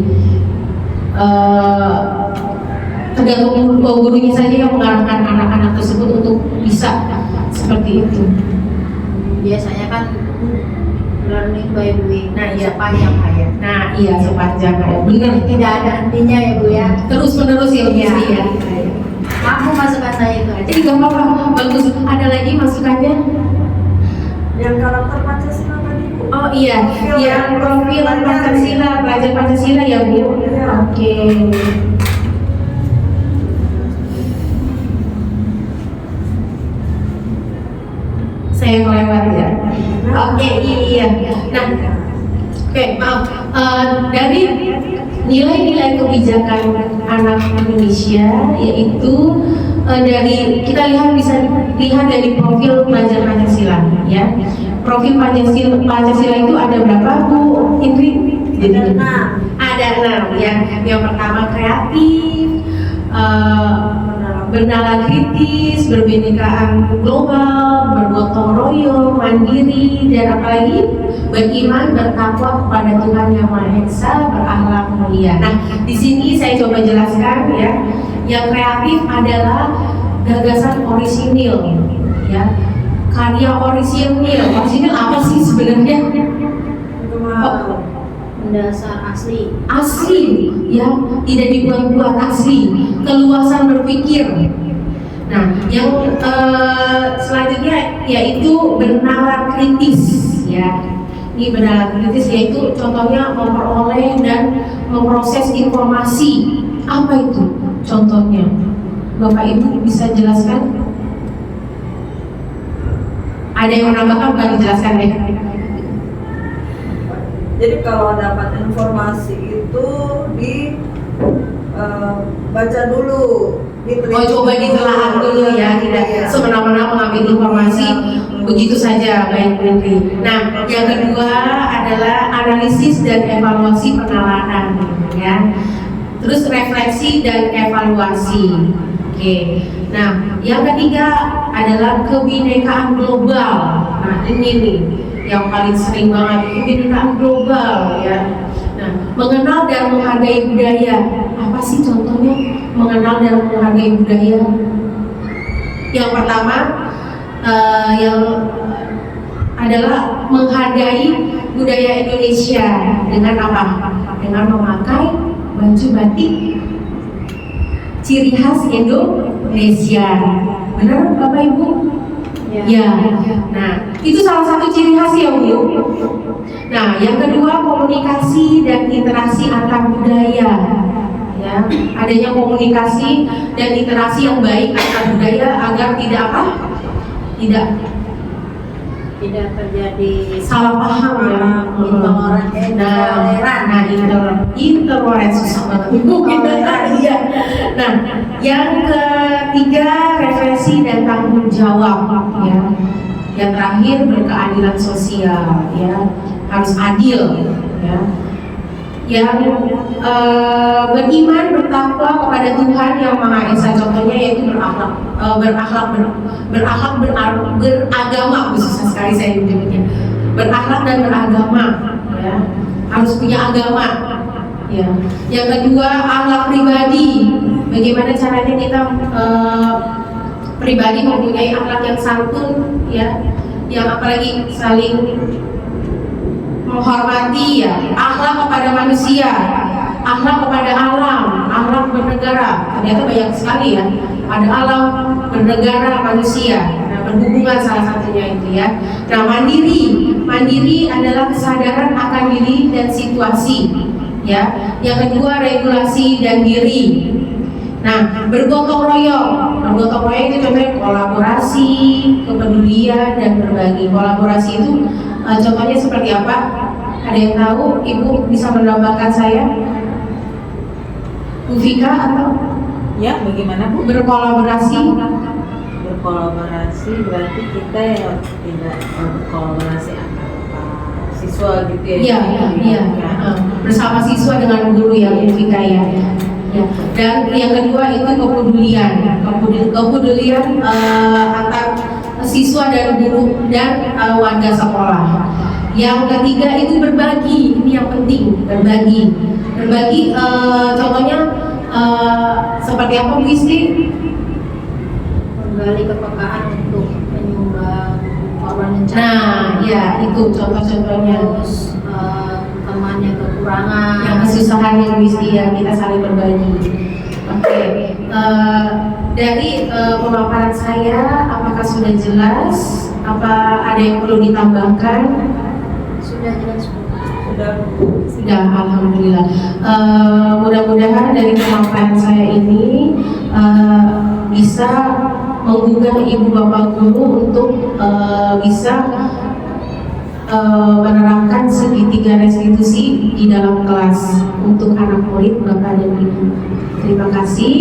Speaker 1: Tergantung gurunya saja yang mengarahkan anak-anak tersebut untuk bisa seperti itu.
Speaker 2: Biasanya kan learning by doing.
Speaker 1: Nah, iya.
Speaker 2: Sepanjang hayat.
Speaker 1: Nah, iya, sepanjang hayat. Benar.
Speaker 2: Tidak ada hentinya ya Bu ya.
Speaker 1: Terus menerus ya Bu Isti ya.
Speaker 2: Aku masukan saya itu aja.
Speaker 1: Jadi gak apa-apa, bagus. Ada lagi masukannya?
Speaker 4: Yang karakter Pancasila tadi Bu.
Speaker 1: Oh iya, yang profil Pancasila, pelajar Pancasila ya Bu.
Speaker 4: Iya.
Speaker 1: Oke. Saya kelewat ya. Oke, iya. Nah, oke, maaf. Dari nilai-nilai kebijakan anak Indonesia, yaitu dari kita bisa lihat dari profil pelajar Pancasila, ya. Profil Pancasila itu ada berapa Bu Indri? Jadi ada 6 ya. Yang pertama kreatif, bernalar kritis, berbinekaan global, bergotong royong, mandiri, dan apalagi beriman, bertakwa kepada Tuhan Yang Maha Esa, berakhlak mulia. Nah, di sini saya coba jelaskan ya. Yang kreatif adalah gagasan orisinil, ya. Karya orisinil. Orisinil apa sih sebenarnya?
Speaker 2: Mendasar asli.
Speaker 1: Asli, ya, tidak dibuat-buat, asli. Keluasan berpikir. Nah, yang selanjutnya yaitu bernalar kritis, ya. Ini bernalar kritis yaitu contohnya memperoleh dan memproses informasi. Apa itu contohnya? Bapak Ibu bisa jelaskan? Ada yang menambahkan, bukan dijelaskan ya?
Speaker 4: Jadi kalau dapat informasi itu baca dulu,
Speaker 1: Oh, coba ditelaah dulu ya, tidak semena-mena mengambil informasi begitu saja, baik Menteri. Nah, yang kedua adalah analisis dan evaluasi penalaran, ya. Terus refleksi dan evaluasi. Oke. Nah, yang ketiga adalah kebinekaan global. Nah, ini nih yang paling sering banget, kebinekaan global, ya. Nah, mengenal dan menghargai budaya. Apa sih contohnya mengenal dan menghargai budaya? Yang pertama yang adalah menghargai budaya Indonesia dengan apa? Dengan memakai baju batik ciri khas Indonesia. Benar Bapak Ibu? Ya. Nah, itu salah satu ciri khas ya Bu. Nah, yang kedua komunikasi dan interaksi antar budaya. Ya, adanya komunikasi dan interaksi yang baik antar budaya agar tidak apa? Tidak
Speaker 2: terjadi
Speaker 1: salah paham ya. Intoleran susah banget Ibu kita iya. Nah, yang ketiga refleksi dan tanggung jawab ya. Yang terakhir berkeadilan sosial ya, harus adil ya. Yang beriman bertakwa kepada Tuhan yang Maha Esa, contohnya yaitu beragama, susah sekali saya menyebutnya, berakhlak dan beragama ya, harus punya agama ya. Yang kedua akhlak pribadi, bagaimana caranya kita pribadi mempunyai akhlak yang santun ya, yang apalagi saling menghormati ya, akhlak kepada manusia, akhlak kepada alam, akhlak bernegara. Ternyata banyak sekali ya, ada alam, bernegara, manusia. Nah, berhubungan salah satunya itu ya. Nah, mandiri adalah kesadaran akan diri dan situasi ya. Yang kedua regulasi dan diri. Nah, bergotong royong itu contohnya kolaborasi, kepedulian dan berbagi. Kolaborasi itu contohnya seperti apa? Ada yang tahu? Ibu bisa menambahkan saya? Bu Vika atau?
Speaker 3: Ya, bagaimana Bu?
Speaker 1: Berkolaborasi
Speaker 3: berarti kita yang tidak berkolaborasi antara siswa gitu ya?
Speaker 1: Iya. Bersama siswa dengan guru ya Bu Vika ya. Ya. Dan yang kedua itu kepedulian antar siswa dan guru dan warga sekolah. Yang ketiga itu berbagi, ini yang penting, berbagi contohnya seperti apa Bu Isti?
Speaker 2: Menggali kepekaan untuk menyumbang korban bencana.
Speaker 1: Nah, ya itu contoh-contohnya.
Speaker 2: Terus teman yang kekurangan,
Speaker 1: yang kesusahan yang Isti ya, kita saling berbagi. Oke. Dari pemaparan saya, apakah sudah jelas? Apa ada yang perlu ditambahkan?
Speaker 2: Sudah jelas Bu.
Speaker 1: Sudah, alhamdulillah. Mudah-mudahan dari pemaparan saya ini bisa menggugah ibu bapak guru untuk bisa menerapkan segitiga restitusi di dalam kelas untuk anak murid bapak dan ibu. Terima kasih.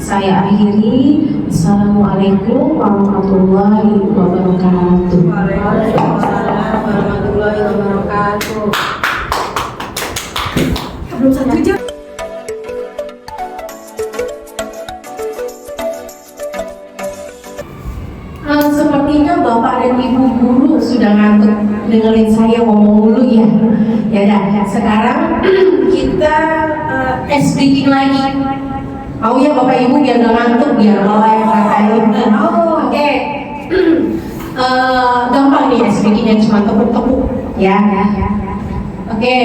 Speaker 1: Saya akhiri. Assalamualaikum warahmatullahi wabarakatuh.
Speaker 2: Waalaikumsalam warahmatullahi wabarakatuh.
Speaker 4: Belum 1 jam.
Speaker 1: Sepertinya bapak dan ibu guru sudah ngantuk dengerin saya ngomong dulu ya. Ya dah. Sekarang kita ice breaking lagi. Mau ya bapak ibu biar gak ngantuk, biar bawa yang lain. Oke. Gampang nih ice breakingnya, cuma tepuk-tepuk ya. Oke,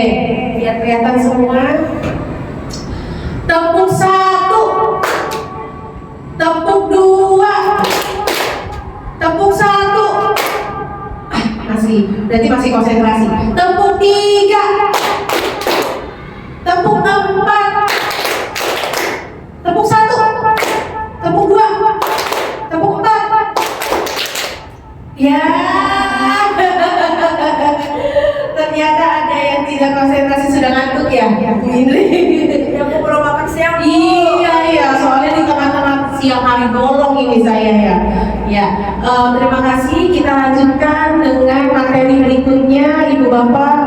Speaker 1: biar kelihatan semua. Tepuk 1, tepuk 2,
Speaker 2: masih konsentrasi. Tepuk 3, tepuk 4, tepuk 1, tepuk 2, tepuk 4. Ya, ternyata ada yang tidak konsentrasi, sudah ngantuk ya, Bu Indri.
Speaker 4: Ya, aku belum makan siang. Bu.
Speaker 2: Iya, soalnya di tengah-tengah siang hari bolong ini saya ya. Ya, terima kasih. Kita lanjutkan dengan materi berikutnya, Ibu Bapak.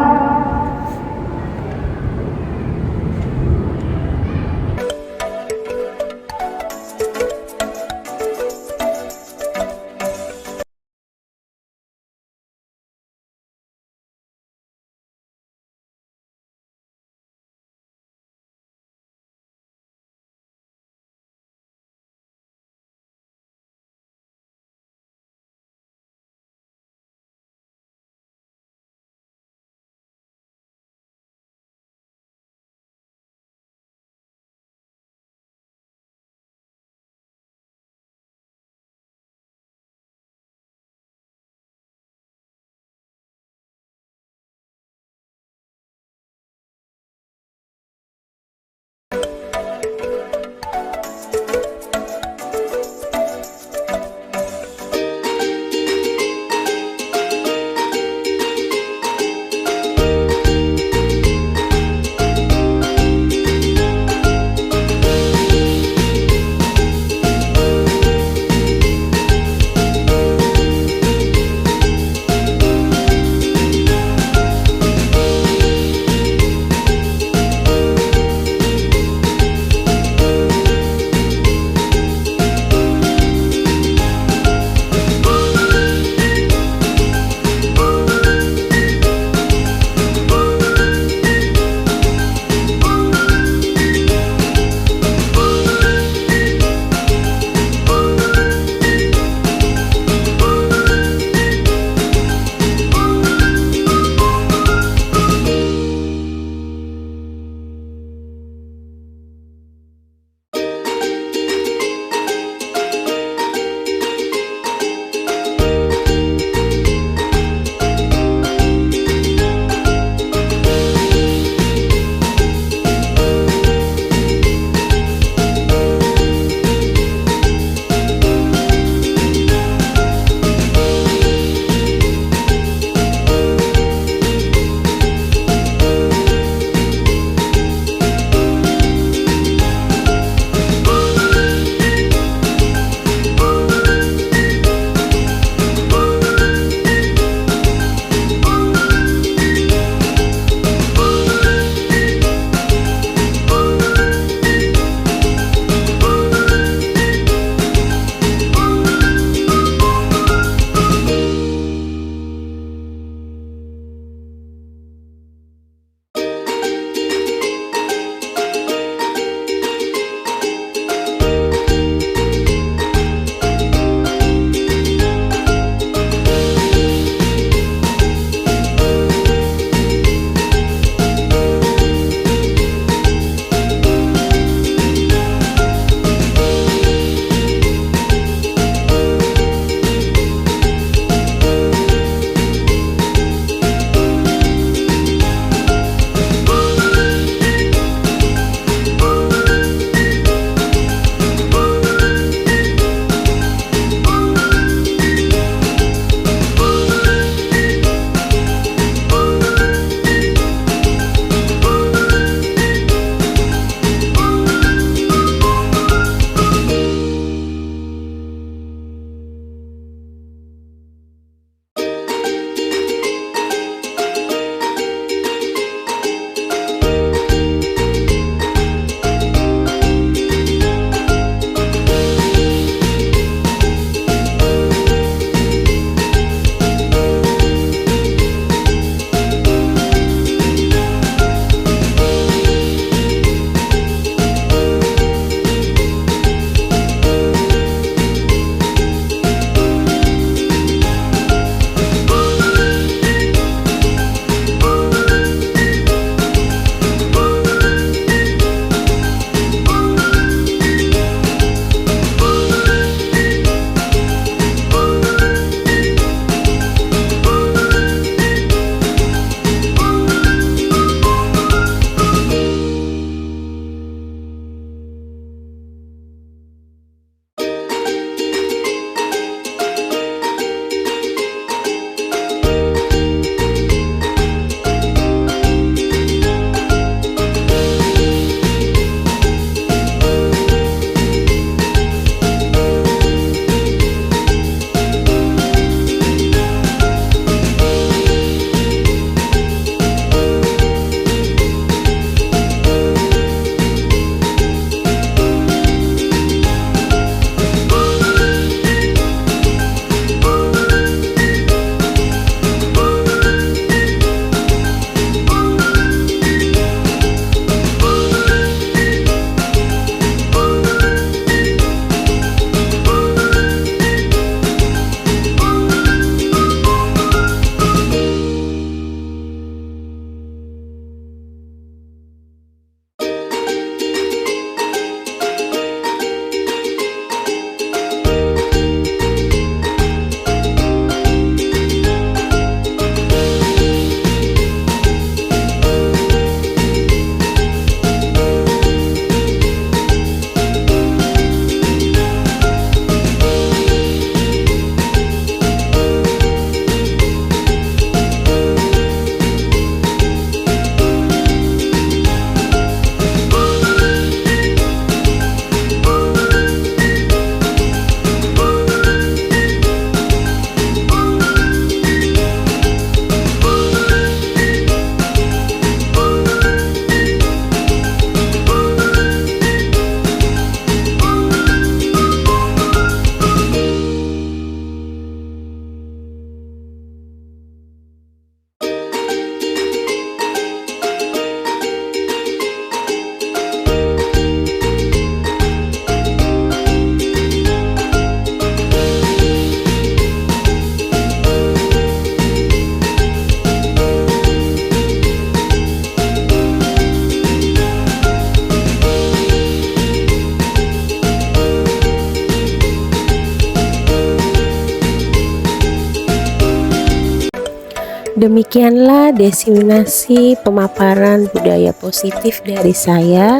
Speaker 5: Demikianlah diseminasi pemaparan budaya positif dari saya.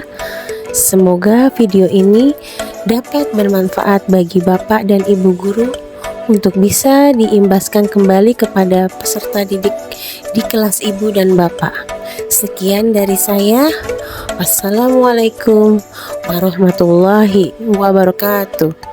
Speaker 5: Semoga video ini dapat bermanfaat bagi Bapak dan Ibu guru untuk bisa diimbaskan kembali kepada peserta didik di kelas Ibu dan Bapak. Sekian dari saya. Wassalamualaikum warahmatullahi wabarakatuh.